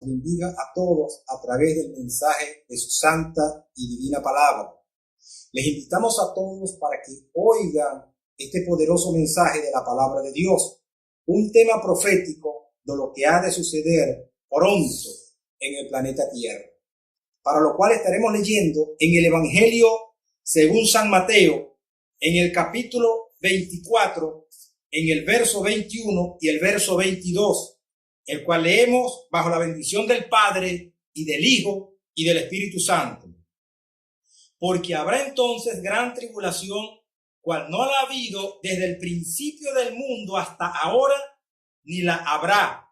bendiga a todos a través del mensaje de su santa y divina palabra. Les invitamos a todos para que oigan este poderoso mensaje de la palabra de Dios, un tema profético de lo que ha de suceder pronto en el planeta Tierra, para lo cual estaremos leyendo en el Evangelio según San Mateo, en el capítulo 24, en el verso 21 y el verso 22, el cual leemos bajo la bendición del Padre y del Hijo y del Espíritu Santo. Porque habrá entonces gran tribulación, cual no la ha habido desde el principio del mundo hasta ahora, ni la habrá.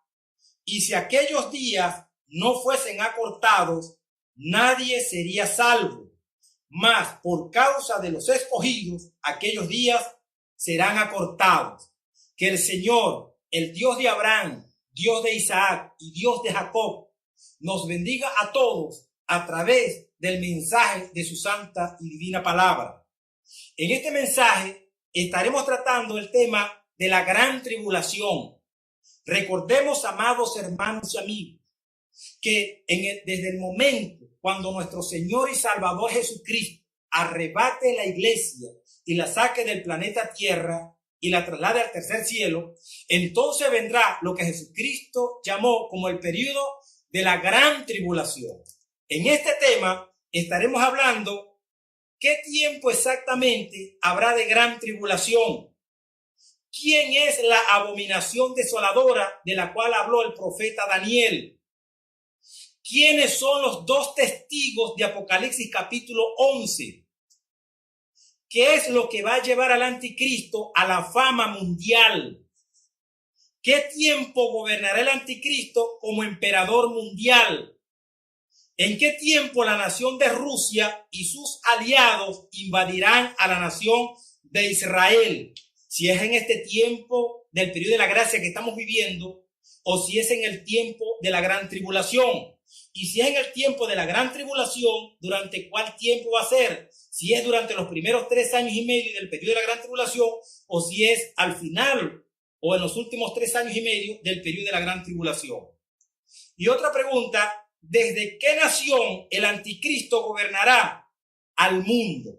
Y si aquellos días no fuesen acortados, nadie sería salvo. Mas por causa de los escogidos, aquellos días serán acortados. Que el Señor, el Dios de Abraham, Dios de Isaac y Dios de Jacob, nos bendiga a todos a través del mensaje de su santa y divina palabra. En este mensaje estaremos tratando el tema de la gran tribulación. Recordemos, amados hermanos y amigos, que desde el momento cuando nuestro Señor y Salvador Jesucristo arrebate la iglesia y la saque del planeta Tierra y la traslade al tercer cielo, entonces vendrá lo que Jesucristo llamó como el periodo de la gran tribulación. En este tema estaremos hablando qué tiempo exactamente habrá de gran tribulación. ¿Quién es la abominación desoladora de la cual habló el profeta Daniel? ¿Quiénes son los dos testigos de Apocalipsis capítulo 11? ¿Qué es lo que va a llevar al anticristo a la fama mundial? ¿Qué tiempo gobernará el anticristo como emperador mundial? ¿En qué tiempo la nación de Rusia y sus aliados invadirán a la nación de Israel? Si es en este tiempo del periodo de la gracia que estamos viviendo, o si es en el tiempo de la gran tribulación. Y si es en el tiempo de la gran tribulación, ¿durante cuál tiempo va a ser? Si es durante los primeros 3 años y medio del periodo de la gran tribulación, o si es al final o en los últimos 3 años y medio del periodo de la gran tribulación. Y otra pregunta, ¿desde qué nación el anticristo gobernará al mundo?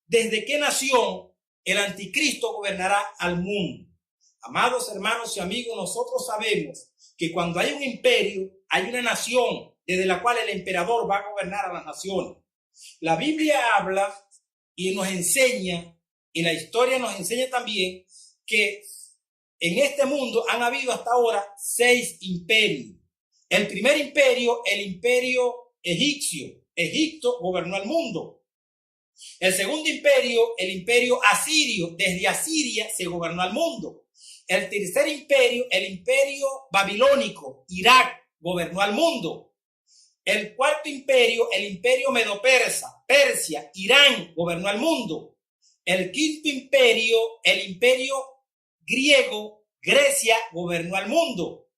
¿Desde qué nación el anticristo gobernará al mundo? Amados hermanos y amigos, nosotros sabemos que cuando hay un imperio, hay una nación desde la cual el emperador va a gobernar a las naciones. La Biblia habla y nos enseña, y la historia nos enseña también, que en este mundo han habido hasta ahora 6 imperios. El primer imperio, el imperio egipcio. Egipto gobernó el mundo. El segundo imperio, el imperio asirio. Desde Asiria se gobernó al mundo. El tercer imperio, el imperio babilónico, Irak, gobernó al mundo. El cuarto imperio, el imperio medo-persa, Persia, Irán, gobernó al mundo. El quinto imperio, el imperio griego, Grecia, gobernó al mundo.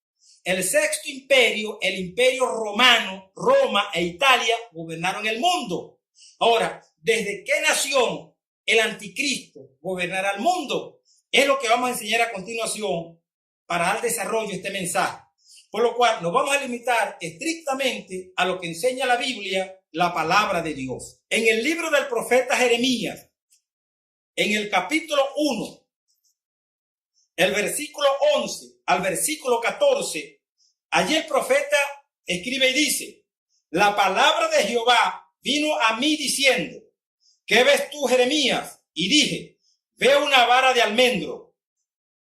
El sexto imperio, el imperio romano, Roma e Italia, gobernaron el mundo. Ahora, ¿desde qué nación el anticristo gobernará el mundo? Es lo que vamos a enseñar a continuación para dar desarrollo a este mensaje. Por lo cual nos vamos a limitar estrictamente a lo que enseña la Biblia, la palabra de Dios. En el libro del profeta Jeremías, en el capítulo 1, el versículo 11 al versículo 14, allí el profeta escribe y dice: la palabra de Jehová vino a mí diciendo, ¿qué ves tú, Jeremías? Y dije, veo una vara de almendro.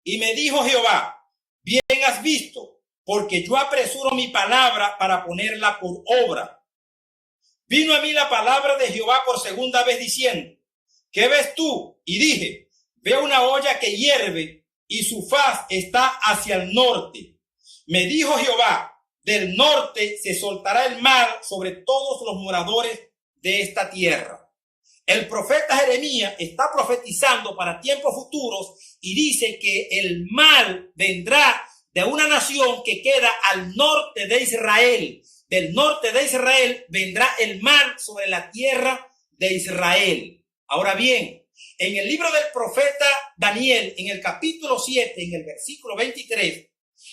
Y me dijo Jehová, bien has visto, porque yo apresuro mi palabra para ponerla por obra. Vino a mí la palabra de Jehová por segunda vez diciendo, ¿qué ves tú? Y dije, veo una olla que hierve y su faz está hacia el norte. Me dijo Jehová, del norte se soltará el mal sobre todos los moradores de esta tierra. El profeta Jeremías está profetizando para tiempos futuros y dice que el mal vendrá de una nación que queda al norte de Israel. Del norte de Israel vendrá el mal sobre la tierra de Israel. Ahora bien, en el libro del profeta Daniel, en el capítulo 7, en el versículo 23,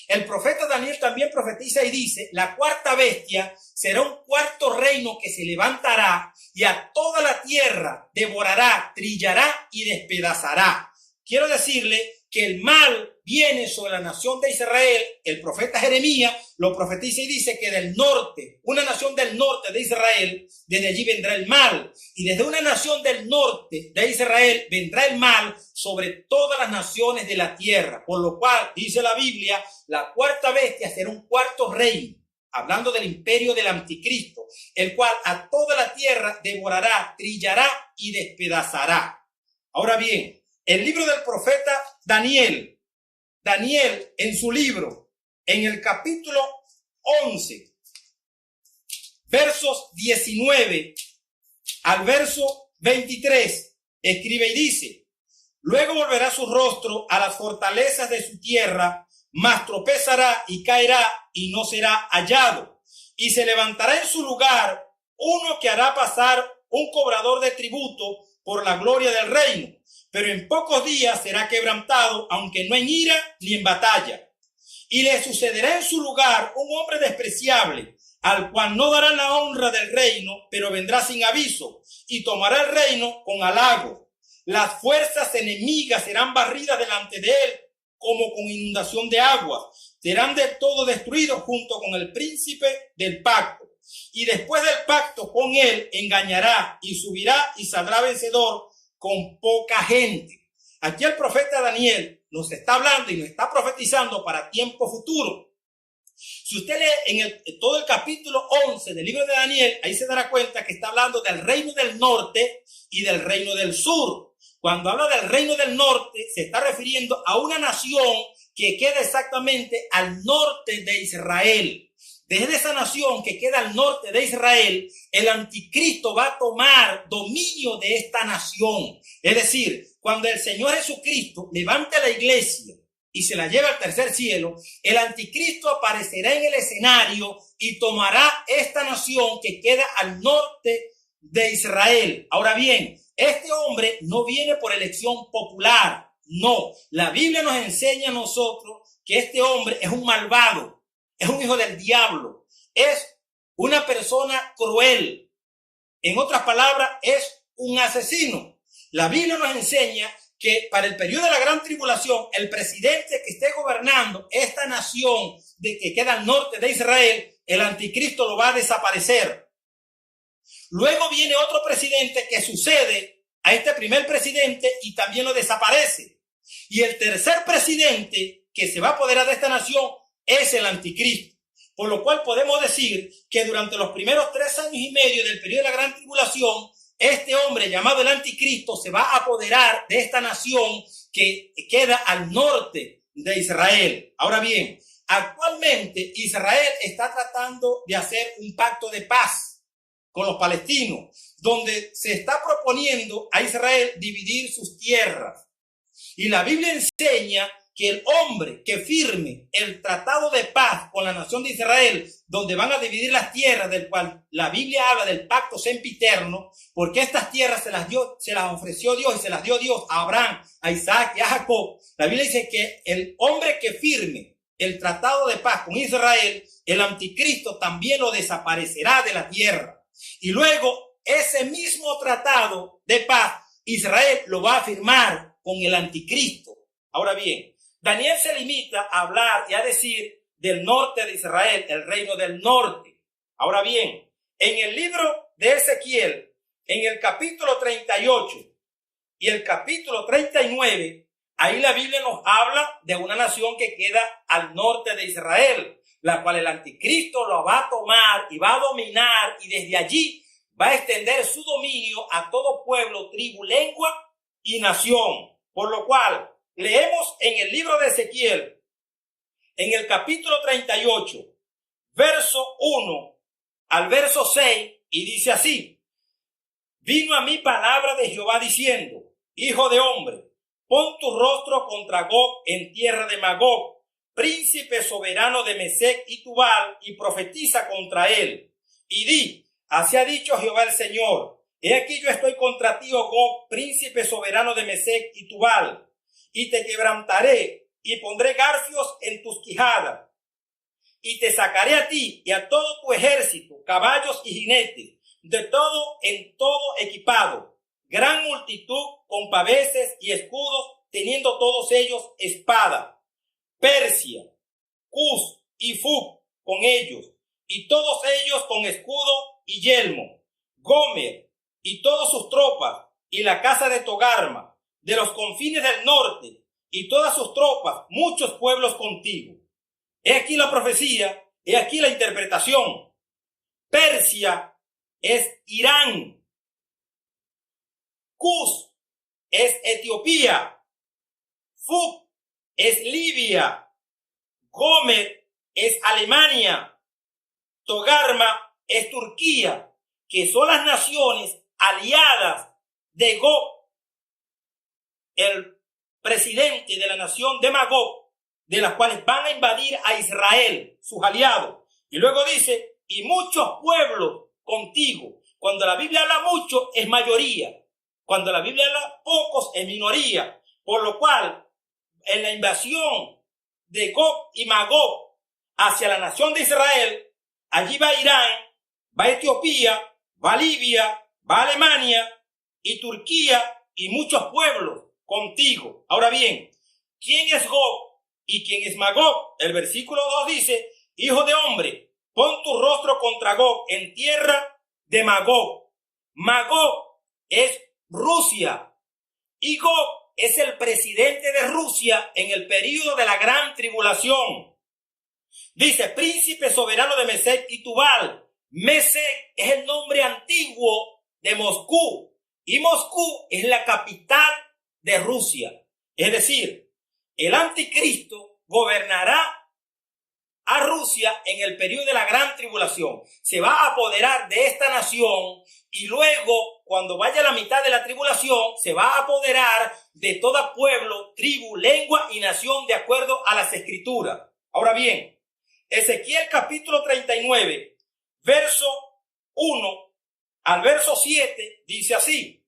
El profeta Daniel también profetiza y dice, la cuarta bestia será un cuarto reino que se levantará y a toda la tierra devorará, trillará y despedazará. Quiero decirle que el mal viene sobre la nación de Israel. El profeta Jeremías lo profetiza y dice que del norte, una nación del norte de Israel, desde allí vendrá el mal. Y desde una nación del norte de Israel vendrá el mal sobre todas las naciones de la tierra. Por lo cual, dice la Biblia, la cuarta bestia será un cuarto reino, hablando del imperio del anticristo, el cual a toda la tierra devorará, trillará y despedazará. Ahora bien, el libro del profeta Daniel en su libro, en el capítulo 11, versos 19 al verso 23, escribe y dice, luego volverá su rostro a las fortalezas de su tierra, mas tropezará y caerá y no será hallado. Y se levantará en su lugar uno que hará pasar un cobrador de tributo por la gloria del reino. Pero en pocos días será quebrantado, aunque no en ira ni en batalla. Y le sucederá en su lugar un hombre despreciable, al cual no dará la honra del reino, pero vendrá sin aviso, y tomará el reino con halago. Las fuerzas enemigas serán barridas delante de él, como con inundación de agua. Serán del todo destruidos junto con el príncipe del pacto. Y después del pacto con él engañará, y subirá y saldrá vencedor, con poca gente. Aquí el profeta Daniel nos está hablando y nos está profetizando para tiempo futuro. Si usted lee en todo el capítulo 11 del libro de Daniel, ahí se dará cuenta que está hablando del reino del norte y del reino del sur. Cuando habla del reino del norte, se está refiriendo a una nación que queda exactamente al norte de Israel. Desde esa nación que queda al norte de Israel, el anticristo va a tomar dominio de esta nación. Es decir, cuando el Señor Jesucristo levante la iglesia y se la lleve al tercer cielo, el anticristo aparecerá en el escenario y tomará esta nación que queda al norte de Israel. Ahora bien, este hombre no viene por elección popular. No, la Biblia nos enseña a nosotros que este hombre es un malvado. Es un hijo del diablo, es una persona cruel. En otras palabras, es un asesino. La Biblia nos enseña que para el periodo de la gran tribulación, el presidente que esté gobernando esta nación que queda al norte de Israel, el anticristo lo va a desaparecer. Luego viene otro presidente que sucede a este primer presidente y también lo desaparece. Y el tercer presidente que se va a apoderar de esta nación es el anticristo. Por lo cual podemos decir que durante los primeros 3 años y medio del periodo de la gran tribulación, este hombre llamado el anticristo se va a apoderar de esta nación que queda al norte de Israel. Ahora bien, actualmente Israel está tratando de hacer un pacto de paz con los palestinos, donde se está proponiendo a Israel dividir sus tierras. Y la Biblia enseña que el hombre que firme el tratado de paz con la nación de Israel, donde van a dividir las tierras, del cual la Biblia habla del pacto sempiterno, porque estas tierras se las ofreció Dios y se las dio Dios a Abraham, a Isaac y a Jacob. La Biblia dice que el hombre que firme el tratado de paz con Israel, el anticristo también lo desaparecerá de la tierra. Y luego ese mismo tratado de paz, Israel lo va a firmar con el anticristo. Ahora bien, Daniel se limita a hablar y a decir del norte de Israel, el reino del norte. Ahora bien, en el libro de Ezequiel, en el capítulo 38 y el capítulo 39, ahí la Biblia nos habla de una nación que queda al norte de Israel, la cual el anticristo lo va a tomar y va a dominar, y desde allí va a extender su dominio a todo pueblo, tribu, lengua y nación. Por lo cual, leemos en el libro de Ezequiel, en el capítulo 38, verso 1 al verso 6, y dice así: vino a mí palabra de Jehová diciendo, hijo de hombre, pon tu rostro contra Gog en tierra de Magog, príncipe soberano de Mesec y Tubal, y profetiza contra él. Y di, así ha dicho Jehová el Señor, he aquí yo estoy contra ti, oh Gog, príncipe soberano de Mesec y Tubal, y te quebrantaré, y pondré garfios en tus quijadas, y te sacaré a ti y a todo tu ejército, caballos y jinetes, de todo en todo equipado, gran multitud con paveses y escudos, teniendo todos ellos espada. Persia, Cus y Fug con ellos, y todos ellos con escudo y yelmo. Gomer y todas sus tropas, y la casa de Togarma, de los confines del norte, y todas sus tropas, muchos pueblos contigo. He aquí la profecía, he aquí la interpretación. Persia es Irán. Cus es Etiopía. Fug es Libia. Gomer es Alemania. Togarma es Turquía, que son las naciones aliadas de Gog, el presidente de la nación de Magog, de las cuales van a invadir a Israel, sus aliados. Y luego dice, y muchos pueblos contigo. Cuando la Biblia habla mucho, es mayoría. Cuando la Biblia habla pocos, es minoría. Por lo cual, en la invasión de Gog y Magog hacia la nación de Israel, allí va Irán, va Etiopía, va Libia, va Alemania y Turquía y muchos pueblos contigo. Ahora bien, ¿quién es Gog y quién es Magog? El versículo 2 dice, hijo de hombre, pon tu rostro contra Gog en tierra de Magog. Magog es Rusia y Gog es el presidente de Rusia en el período de la gran tribulación. Dice, príncipe soberano de Mesec y Tubal. Mesec es el nombre antiguo de Moscú y Moscú es la capital de Rusia. Es decir, el anticristo gobernará a Rusia en el periodo de la gran tribulación. Se va a apoderar de esta nación y luego, cuando vaya a la mitad de la tribulación, se va a apoderar de todo pueblo, tribu, lengua y nación de acuerdo a las escrituras. Ahora bien, Ezequiel capítulo 39, verso 1 al verso 7 dice así: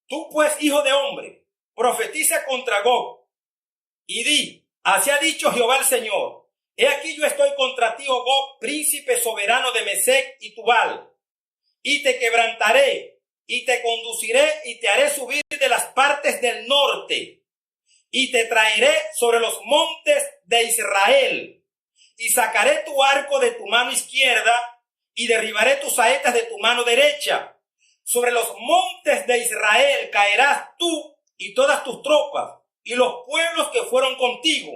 tú pues, hijo de hombre, profetiza contra Gog y di, así ha dicho Jehová el Señor, he aquí yo estoy contra ti, oh Gog, príncipe soberano de Mesec y Tubal, y te quebrantaré, y te conduciré, y te haré subir de las partes del norte, y te traeré sobre los montes de Israel, y sacaré tu arco de tu mano izquierda, y derribaré tus saetas de tu mano derecha. Sobre los montes de Israel caerás tú y todas tus tropas, y los pueblos que fueron contigo.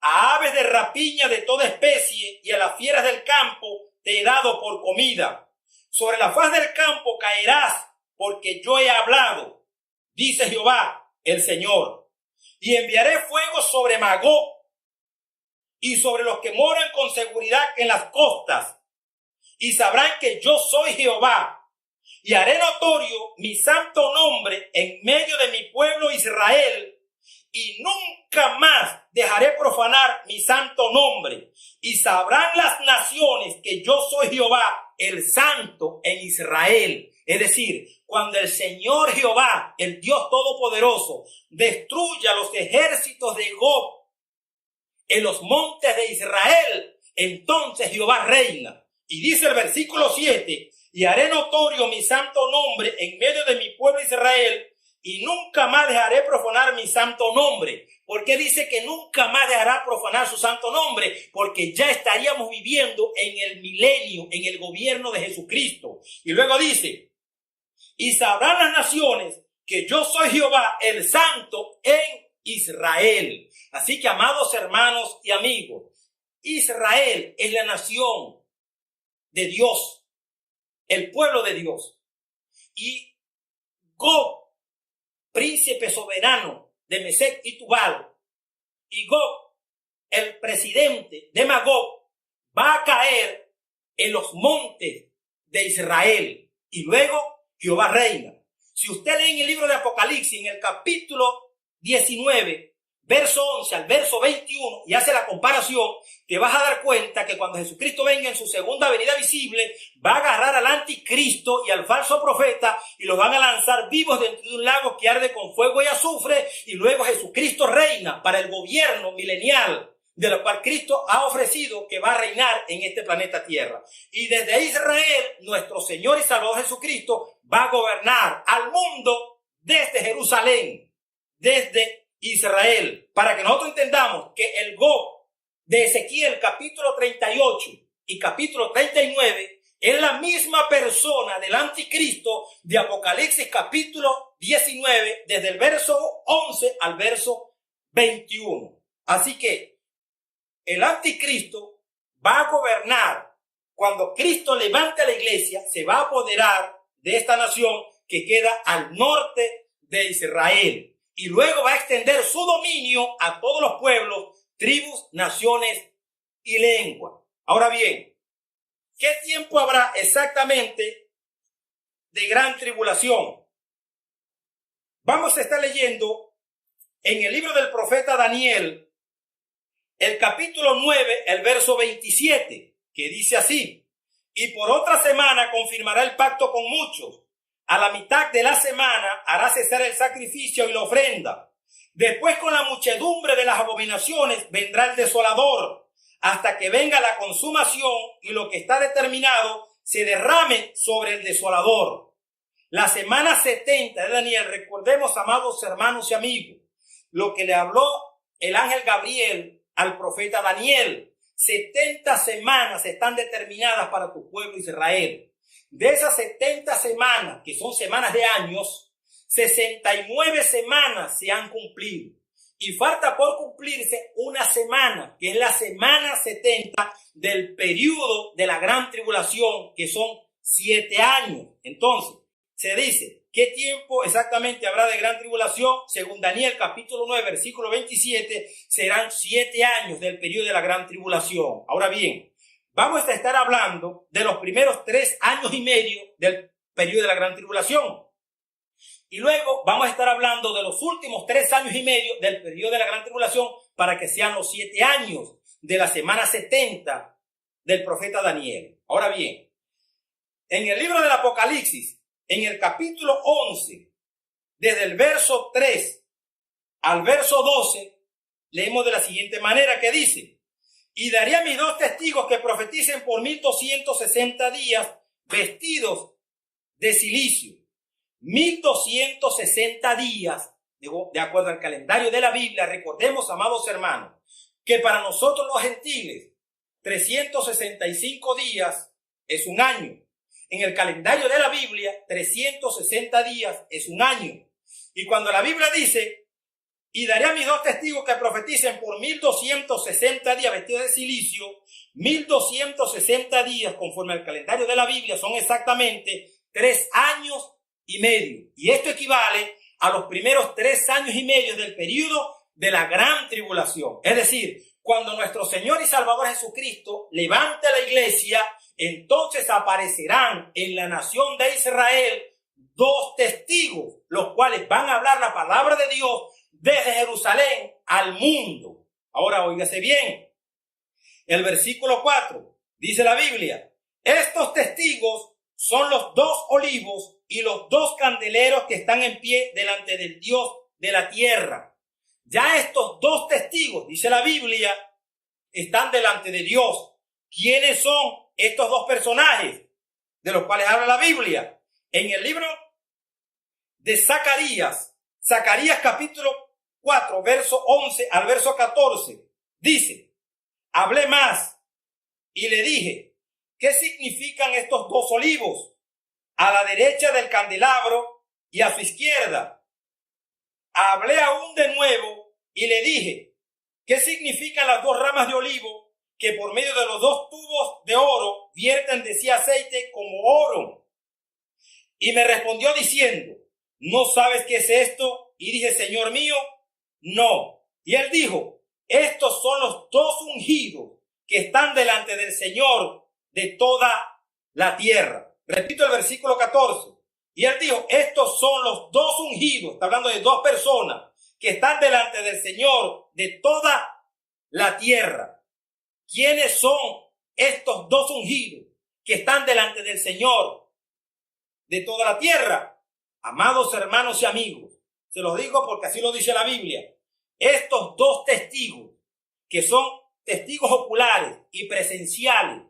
A aves de rapiña de toda especie y a las fieras del campo te he dado por comida. Sobre la faz del campo caerás, porque yo he hablado, dice Jehová el Señor. Y enviaré fuego sobre Magog y sobre los que moran con seguridad en las costas, y sabrán que yo soy Jehová. Y haré notorio mi santo nombre en medio de mi pueblo Israel, y nunca más dejaré profanar mi santo nombre. Y sabrán las naciones que yo soy Jehová, el santo en Israel. Es decir, cuando el Señor Jehová, el Dios Todopoderoso, destruya los ejércitos de Gog en los montes de Israel, entonces Jehová reina. Y dice el versículo 7, y haré notorio mi santo nombre en medio de mi pueblo Israel, y nunca más dejaré profanar mi santo nombre. ¿Por qué dice que nunca más dejará profanar su santo nombre? Porque ya estaríamos viviendo en el milenio, en el gobierno de Jesucristo. Y luego dice, y sabrán las naciones que yo soy Jehová, el santo en Israel. Así que, amados hermanos y amigos, Israel es la nación de Dios, el pueblo de Dios. Y Gog, príncipe soberano de Mesec y Tubal, y Gog, el presidente de Magog, va a caer en los montes de Israel. Y luego Jehová reina. Si usted lee en el libro de Apocalipsis, en el capítulo 19, verso 11 al verso 21 y hace la comparación, te vas a dar cuenta que cuando Jesucristo venga en su segunda venida visible, va a agarrar al anticristo y al falso profeta y los van a lanzar vivos dentro de un lago que arde con fuego y azufre, y luego Jesucristo reina para el gobierno milenial, de lo cual Cristo ha ofrecido que va a reinar en este planeta Tierra. Y desde Israel, nuestro Señor y Salvador Jesucristo va a gobernar al mundo desde Jerusalén, desde Israel, para que nosotros entendamos que el Gog de Ezequiel capítulo 38 y capítulo 39 es la misma persona del anticristo de Apocalipsis capítulo 19, desde el verso 11 al verso 21. Así que el anticristo va a gobernar. Cuando Cristo levante a la iglesia, se va a apoderar de esta nación que queda al norte de Israel. Y luego va a extender su dominio a todos los pueblos, tribus, naciones y lenguas. Ahora bien, ¿qué tiempo habrá exactamente de gran tribulación? Vamos a estar leyendo en el libro del profeta Daniel, el capítulo 9, el verso 27, que dice así: y por otra semana confirmará el pacto con muchos. A la mitad de la semana hará cesar el sacrificio y la ofrenda. Después, con la muchedumbre de las abominaciones, vendrá el desolador, hasta que venga la consumación y lo que está determinado se derrame sobre el desolador. La semana 70 de Daniel, recordemos, amados hermanos y amigos, lo que le habló el ángel Gabriel al profeta Daniel. 70 semanas están determinadas para tu pueblo Israel. De esas 70 semanas, que son semanas de años, 69 semanas se han cumplido. Y falta por cumplirse una semana, que es la semana 70 del periodo de la gran tribulación, que son 7 años. Entonces, se dice, ¿qué tiempo exactamente habrá de gran tribulación? Según Daniel capítulo 9, versículo 27, serán 7 años del periodo de la gran tribulación. Ahora bien, vamos a estar hablando de los primeros 3 años y medio del periodo de la gran tribulación. Y luego vamos a estar hablando de los últimos 3 años y medio del periodo de la gran tribulación, para que sean los 7 años de la semana 70 del profeta Daniel. Ahora bien, en el libro del Apocalipsis, en el capítulo 11, desde el verso 3 al verso 12, leemos de la siguiente manera, que dice: y daré a mis 2 testigos que profeticen por 1260 días, vestidos de cilicio. 1260 días, de acuerdo al calendario de la Biblia. Recordemos, amados hermanos, que para nosotros los gentiles, 365 días es un año. En el calendario de la Biblia, 360 días es un año. Y cuando la Biblia dice: y daré a mis 2 testigos que profeticen por 1260 días vestidos de cilicio, 1260 días, conforme al calendario de la Biblia, son exactamente 3 años y medio. Y esto equivale a los primeros 3 años y medio del periodo de la gran tribulación. Es decir, cuando nuestro Señor y Salvador Jesucristo levante a la iglesia, entonces aparecerán en la nación de Israel 2 testigos, los cuales van a hablar la palabra de Dios desde Jerusalén al mundo. Ahora óigase bien. El versículo 4 dice la Biblia: estos testigos son los 2 olivos y los 2 candeleros que están en pie delante del Dios de la tierra. Ya estos 2 testigos, dice la Biblia, están delante de Dios. ¿Quiénes son estos 2 personajes de los cuales habla la Biblia? En el libro de Zacarías capítulo 4, verso 11 al verso 14, dice: hablé más y le dije: ¿qué significan estos 2 olivos a la derecha del candelabro y a su izquierda? Hablé aún de nuevo y le dije: ¿qué significan las 2 ramas de olivo que por medio de los 2 tubos de oro vierten de sí aceite como oro? Y me respondió diciendo: ¿no sabes qué es esto? Y dije: Señor mío, no. Y él dijo: estos son los 2 ungidos que están delante del Señor de toda la tierra. Repito el versículo 14. Y él dijo: estos son los 2 ungidos, está hablando de 2 personas, que están delante del Señor de toda la tierra. ¿Quiénes son estos dos ungidos que están delante del Señor de toda la tierra? Amados hermanos y amigos, se los digo porque así lo dice la Biblia. Estos dos testigos, que son testigos oculares y presenciales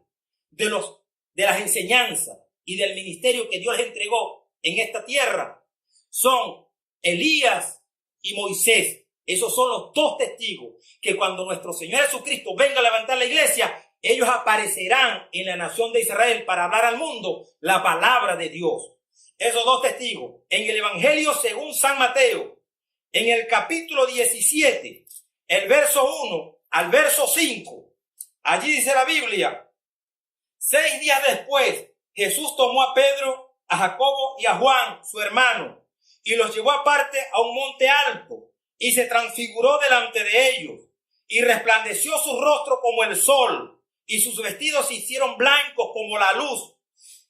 de las enseñanzas y del ministerio que Dios les entregó en esta tierra, son Elías y Moisés. Esos son los dos testigos que cuando nuestro Señor Jesucristo venga a levantar la iglesia, ellos aparecerán en la nación de Israel para hablar al mundo la palabra de Dios. Esos dos testigos, en el Evangelio según San Mateo, en el capítulo 17, el verso 1 al verso 5, allí dice la Biblia: 6 días después, Jesús tomó a Pedro, a Jacobo y a Juan, su hermano, y los llevó aparte a un monte alto, y se transfiguró delante de ellos, y resplandeció su rostro como el sol, y sus vestidos se hicieron blancos como la luz.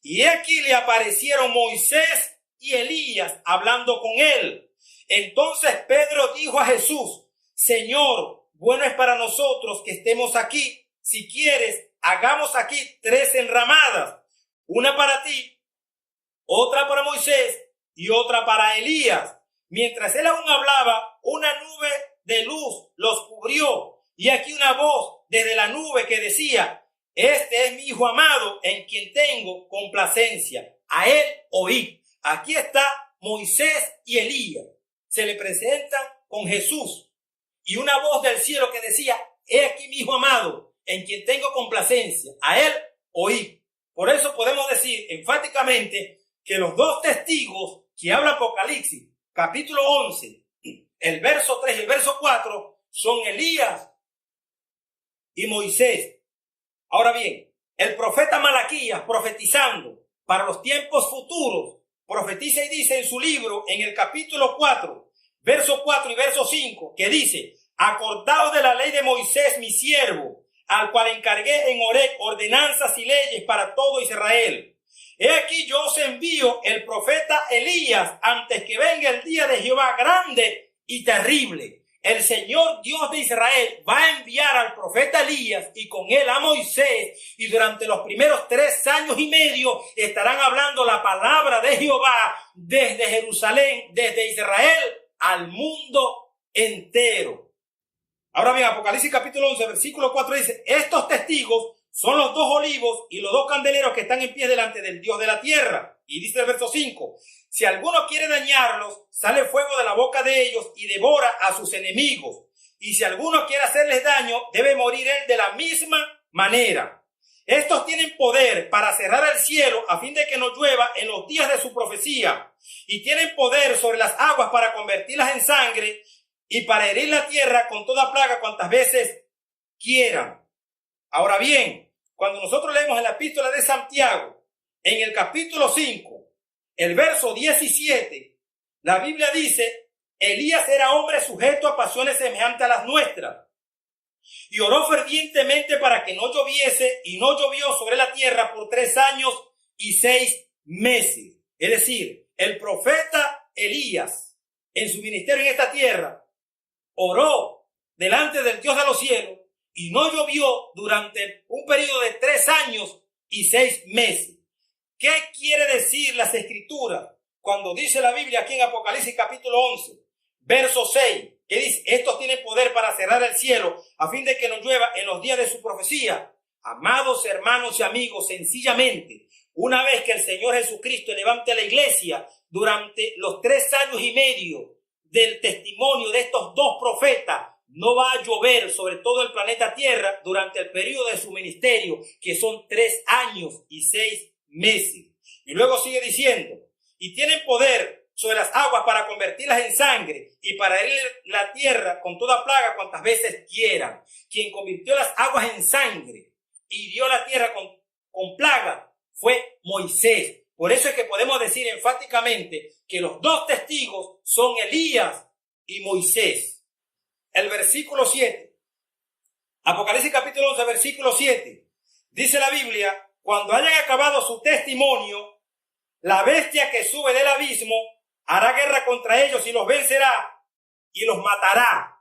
Y aquí le aparecieron Moisés y Elías hablando con él. Entonces Pedro dijo a Jesús: Señor, bueno es para nosotros que estemos aquí. Si quieres, hagamos aquí 3 enramadas, una para ti, otra para Moisés y otra para Elías. Mientras él aún hablaba, una nube de luz los cubrió, y aquí una voz desde la nube que decía: Este es mi Hijo amado, en quien tengo complacencia. A él oíd. Aquí está Moisés y Elías. Se le presentan con Jesús, y una voz del cielo que decía: He aquí mi Hijo amado, en quien tengo complacencia. A él oíd. Por eso podemos decir enfáticamente que los dos testigos que habla Apocalipsis, capítulo 11, el verso 3 y el verso 4, son Elías y Moisés. Ahora bien, el profeta Malaquías, profetizando para los tiempos futuros, profetiza y dice en su libro, en el capítulo 4, verso 4 y verso 5, que dice: Acordaos de la ley de Moisés, mi siervo, al cual encargué en Horeb ordenanzas y leyes para todo Israel. He aquí yo os envío el profeta Elías antes que venga el día de Jehová grande y terrible. El Señor Dios de Israel va a enviar al profeta Elías y con él a Moisés, y durante los primeros 3 años y medio estarán hablando la palabra de Jehová desde Jerusalén, desde Israel al mundo entero. Ahora bien, Apocalipsis capítulo 11, versículo 4 dice: Estos testigos son los 2 olivos y los 2 candeleros que están en pie delante del Dios de la tierra. Y dice el verso 5: Si alguno quiere dañarlos, sale fuego de la boca de ellos y devora a sus enemigos. Y si alguno quiere hacerles daño, debe morir él de la misma manera. Estos tienen poder para cerrar el cielo a fin de que no llueva en los días de su profecía. Y tienen poder sobre las aguas para convertirlas en sangre y para herir la tierra con toda plaga cuantas veces quieran. Ahora bien, cuando nosotros leemos en la epístola de Santiago, en el capítulo 5, el verso 17, la Biblia dice: Elías era hombre sujeto a pasiones semejantes a las nuestras, y oró fervientemente para que no lloviese, y no llovió sobre la tierra por 3 años y 6 meses. Es decir, el profeta Elías, en su ministerio en esta tierra, oró delante del Dios de los cielos, y no llovió durante un periodo de 3 años y 6 meses. ¿Qué quiere decir las Escrituras cuando dice la Biblia aquí en Apocalipsis capítulo 11, verso 6, que dice: Estos tienen poder para cerrar el cielo a fin de que no llueva en los días de su profecía? Amados hermanos y amigos, sencillamente, una vez que el Señor Jesucristo levante a la iglesia durante los 3 años y medio del testimonio de estos 2 profetas, no va a llover sobre todo el planeta Tierra durante el periodo de su ministerio, que son 3 años y 6 meses. Y luego sigue diciendo: y tienen poder sobre las aguas para convertirlas en sangre y para herir la tierra con toda plaga cuantas veces quieran. Quien convirtió las aguas en sangre y hirió la tierra con plaga fue Moisés. Por eso es que podemos decir enfáticamente que los 2 testigos son Elías y Moisés. El versículo 7, Apocalipsis capítulo 11, versículo 7, dice la Biblia: Cuando hayan acabado su testimonio, la bestia que sube del abismo hará guerra contra ellos y los vencerá, y los matará.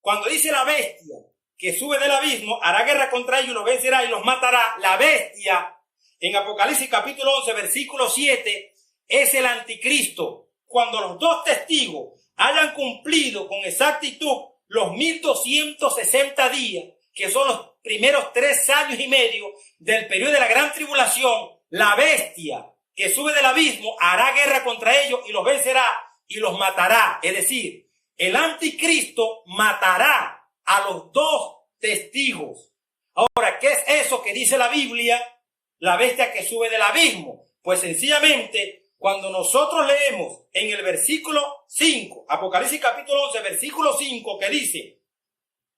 Cuando dice la bestia que sube del abismo, hará guerra contra ellos, los vencerá y los matará. La bestia, en Apocalipsis capítulo 11, versículo 7, es el anticristo. Cuando los dos testigos hayan cumplido con exactitud los 1260 días, que son los primeros 3 años y medio del periodo de la gran tribulación, la bestia que sube del abismo hará guerra contra ellos y los vencerá y los matará. Es decir, el anticristo matará a los dos testigos. Ahora, ¿qué es eso que dice la Biblia? La bestia que sube del abismo. Pues sencillamente, cuando nosotros leemos en el versículo 5, Apocalipsis capítulo 11, versículo 5, que dice: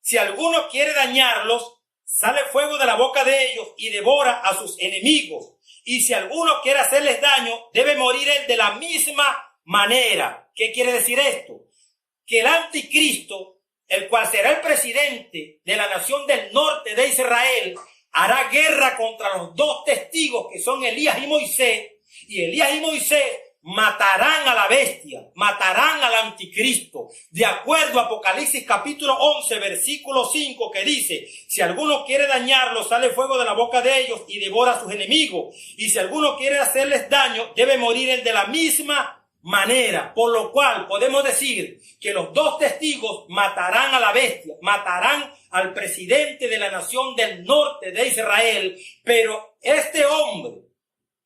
si alguno quiere dañarlos, sale fuego de la boca de ellos y devora a sus enemigos. Y si alguno quiere hacerles daño, debe morir él de la misma manera. ¿Qué quiere decir esto? Que el anticristo, el cual será el presidente de la nación del norte de Israel, hará guerra contra los dos testigos que son Elías y Moisés, y Elías y Moisés matarán a la bestia, matarán al anticristo, de acuerdo a Apocalipsis capítulo 11, versículo 5, que dice: si alguno quiere dañarlos, sale fuego de la boca de ellos y devora a sus enemigos, y si alguno quiere hacerles daño, debe morir él de la misma manera. Por lo cual podemos decir que los dos testigos matarán a la bestia, matarán al presidente de la nación del norte de Israel, pero este hombre,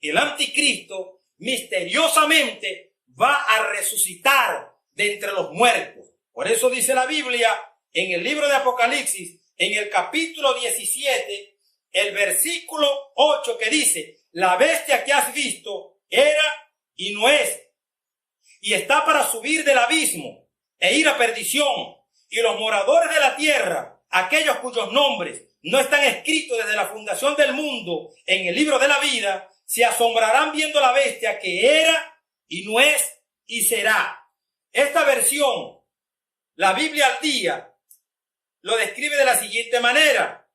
el anticristo, misteriosamente va a resucitar de entre los muertos. Por eso dice la Biblia en el libro de Apocalipsis, en el capítulo 17, el versículo 8, que dice: la bestia que has visto era y no es, y está para subir del abismo e ir a perdición, y los moradores de la tierra, aquellos cuyos nombres no están escritos desde la fundación del mundo en el libro de la vida, se asombrarán viendo la bestia que era y no es y será. Esta versión, la Biblia al día, lo describe de la siguiente manera.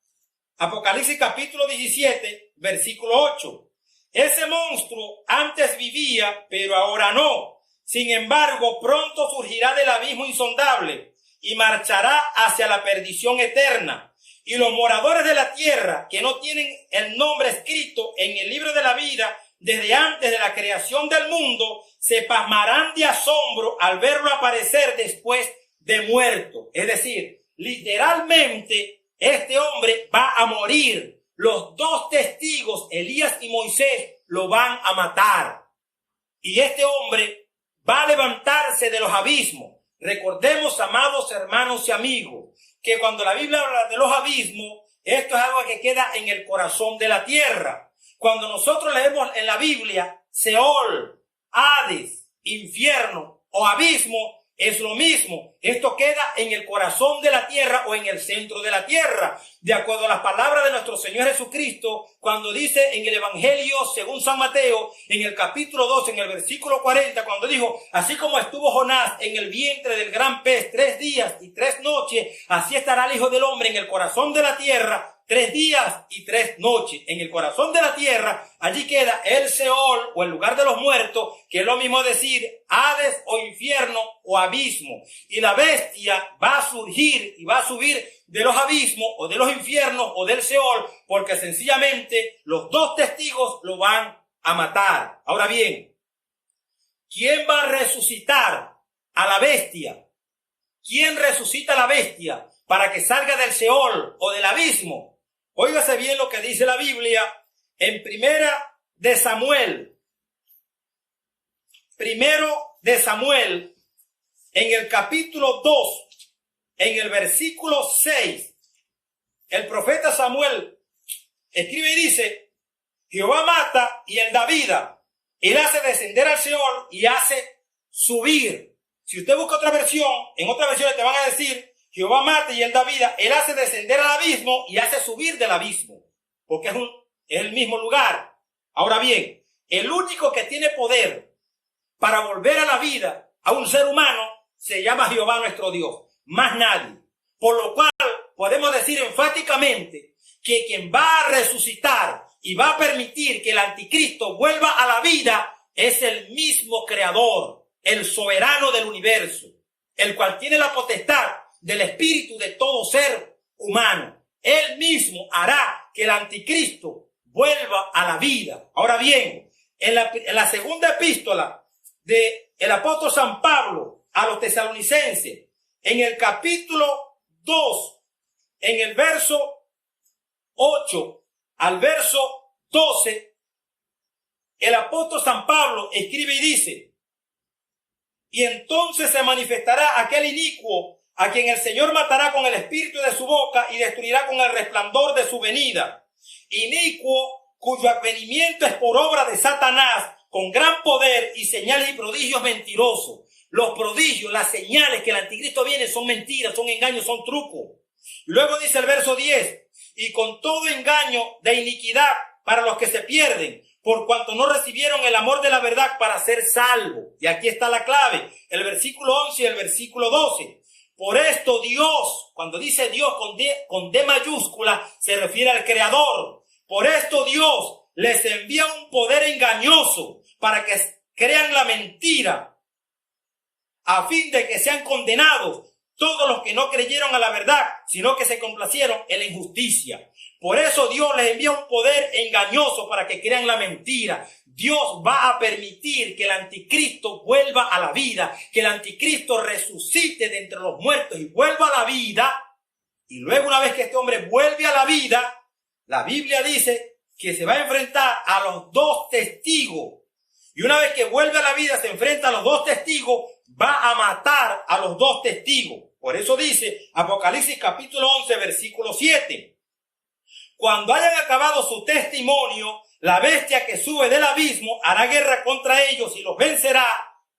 Apocalipsis capítulo 17, versículo 8. Ese monstruo antes vivía, pero ahora no. Sin embargo, pronto surgirá del abismo insondable y marchará hacia la perdición eterna. Y los moradores de la tierra, que no tienen el nombre escrito en el libro de la vida desde antes de la creación del mundo, se pasmarán de asombro al verlo aparecer después de muerto. Es decir, literalmente, este hombre va a morir. Los dos testigos, Elías y Moisés, lo van a matar. Y este hombre va a levantarse de los abismos. Recordemos, amados hermanos y amigos, que cuando la Biblia habla de los abismos, esto es algo que queda en el corazón de la tierra. Cuando nosotros leemos en la Biblia Seol, Hades, infierno o abismo, es lo mismo. Esto queda en el corazón de la tierra o en el centro de la tierra. De acuerdo a las palabras de nuestro Señor Jesucristo, cuando dice en el Evangelio según San Mateo, en el capítulo 2, en el versículo 40, cuando dijo: así como estuvo Jonás en el vientre del gran pez 3 días y 3 noches, así estará el Hijo del Hombre en el corazón de la tierra 3 días y 3 noches. En el corazón de la tierra, allí queda el Seol o el lugar de los muertos, que es lo mismo decir Hades o infierno o abismo. Y la bestia va a surgir y va a subir de los abismos o de los infiernos o del Seol, porque sencillamente los dos testigos lo van a matar. Ahora bien, ¿quién va a resucitar a la bestia? ¿Quién resucita a la bestia para que salga del Seol o del abismo? Óigase bien lo que dice la Biblia en Primera de Samuel, en el capítulo 2, en el versículo 6, el profeta Samuel escribe y dice: Jehová mata y él da vida, él hace descender al Seol y hace subir. Si usted busca otra versión, en otra versión te van a decir: Jehová mata y él da vida, él hace descender al abismo y hace subir del abismo, porque es el mismo lugar. Ahora bien, el único que tiene poder para volver a la vida a un ser humano se llama Jehová nuestro Dios, más nadie. Por lo cual podemos decir enfáticamente que quien va a resucitar y va a permitir que el anticristo vuelva a la vida es el mismo creador, el soberano del universo. el cual tiene la potestad del espíritu de todo ser humano. Él mismo hará que el anticristo vuelva a la vida. Ahora bien, en la segunda epístola del apóstol San Pablo a los tesalonicenses, en el capítulo 2, en el verso 8 al verso 12, el apóstol San Pablo escribe y dice: y entonces se manifestará aquel inicuo a quien el Señor matará con el espíritu de su boca y destruirá con el resplandor de su venida. Inicuo cuyo advenimiento es por obra de Satanás, con gran poder y señales y prodigios mentirosos. Los prodigios, las señales que el anticristo viene son mentiras, son engaños, son trucos. Luego dice el verso 10, y con todo engaño de iniquidad para los que se pierden, por cuanto no recibieron el amor de la verdad para ser salvos. Y aquí está la clave, el versículo 11 y el versículo 12. Por esto Dios, cuando dice Dios con D mayúscula, se refiere al Creador. Por esto Dios les envía un poder engañoso para que crean la mentira, a fin de que sean condenados todos los que no creyeron a la verdad, sino que se complacieron en la injusticia. Por eso Dios les envía un poder engañoso para que crean la mentira. Dios va a permitir que el anticristo vuelva a la vida, que el anticristo resucite de entre los muertos y vuelva a la vida. Y luego, una vez que este hombre vuelve a la vida, la Biblia dice que se va a enfrentar a los dos testigos. Y una vez que vuelve a la vida, se enfrenta a los dos testigos, va a matar a los dos testigos. Por eso dice Apocalipsis capítulo 11, versículo 7. Cuando hayan acabado su testimonio, la bestia que sube del abismo hará guerra contra ellos y los vencerá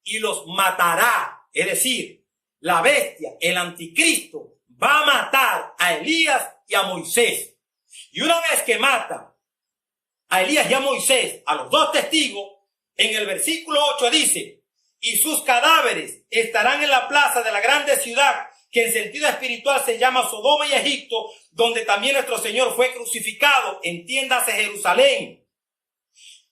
y los matará. Es decir, la bestia, el anticristo, va a matar a Elías y a Moisés. Y una vez que mata a Elías y a Moisés, a los dos testigos, en el versículo 8 dice: y sus cadáveres estarán en la plaza de la grande ciudad, que en sentido espiritual se llama Sodoma y Egipto, donde también nuestro Señor fue crucificado, entiéndase Jerusalén.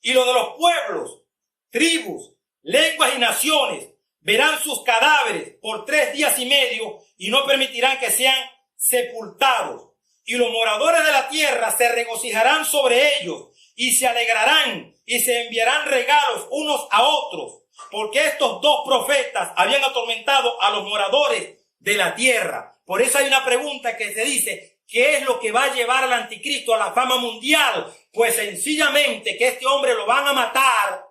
Y lo de los pueblos, tribus, lenguas y naciones verán sus cadáveres por 3 días y medio y no permitirán que sean sepultados. Y los moradores de la tierra se regocijarán sobre ellos y se alegrarán y se enviarán regalos unos a otros, porque estos dos profetas habían atormentado a los moradores de la tierra. Por eso hay una pregunta que se dice: ¿qué es lo que va a llevar al anticristo a la fama mundial? Pues sencillamente que este hombre lo van a matar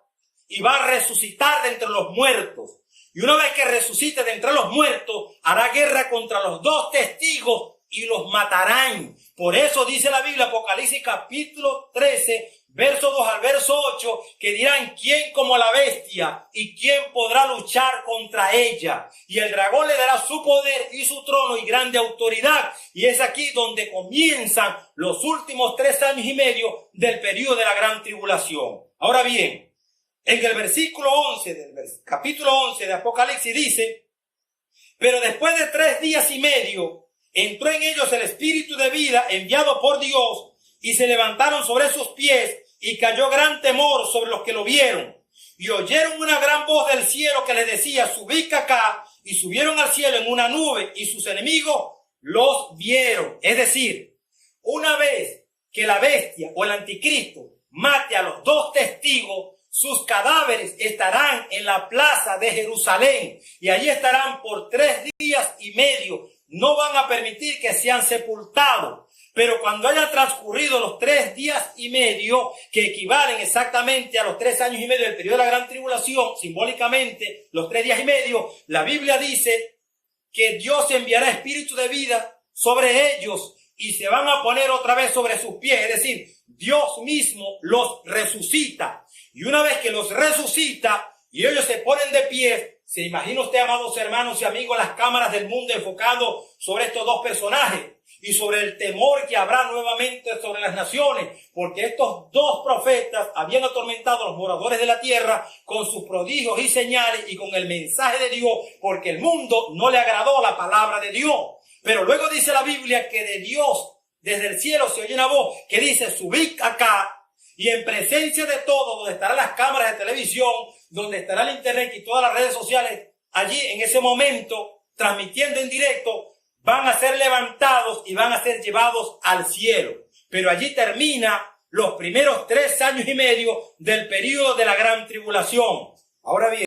y va a resucitar de entre los muertos. Y una vez que resucite de entre los muertos, hará guerra contra los dos testigos y los matarán. Por eso dice la Biblia, Apocalipsis capítulo 13, verso 2 al verso 8, que dirán: ¿quién como la bestia? ¿Y quién podrá luchar contra ella? Y el dragón le dará su poder y su trono y grande autoridad. Y es aquí donde comienzan los últimos 3 años y medio del periodo de la gran tribulación. Ahora bien, en el versículo 11 del capítulo 11 de Apocalipsis dice: pero después de 3 días y medio entró en ellos el espíritu de vida enviado por Dios, y se levantaron sobre sus pies, y cayó gran temor sobre los que lo vieron. Y oyeron una gran voz del cielo que les decía: subid acá. Y subieron al cielo en una nube, y sus enemigos los vieron. Es decir, una vez que la bestia o el anticristo mate a los dos testigos, sus cadáveres estarán en la plaza de Jerusalén, y allí estarán por 3 días y medio. No van a permitir que sean sepultados. Pero cuando hayan transcurrido los 3 días y medio, que equivalen exactamente a los 3 años y medio del periodo de la gran tribulación, simbólicamente los 3 días y medio, la Biblia dice que Dios enviará espíritu de vida sobre ellos y se van a poner otra vez sobre sus pies. Es decir, Dios mismo los resucita. Y una vez que los resucita y ellos se ponen de pie, ¿se imagina usted, amados hermanos y amigos, las cámaras del mundo enfocando sobre estos dos personajes y sobre el temor que habrá nuevamente sobre las naciones? Porque estos dos profetas habían atormentado a los moradores de la tierra con sus prodigios y señales y con el mensaje de Dios, porque el mundo no le agradó la palabra de Dios. Pero luego dice la Biblia que de Dios, desde el cielo, se oye una voz que dice: subid acá. Y en presencia de todos, donde estarán las cámaras de televisión, donde estará el internet y todas las redes sociales, allí en ese momento transmitiendo en directo, van a ser levantados y van a ser llevados al cielo. Pero allí termina los primeros 3 años y medio del período de la gran tribulación. Ahora bien,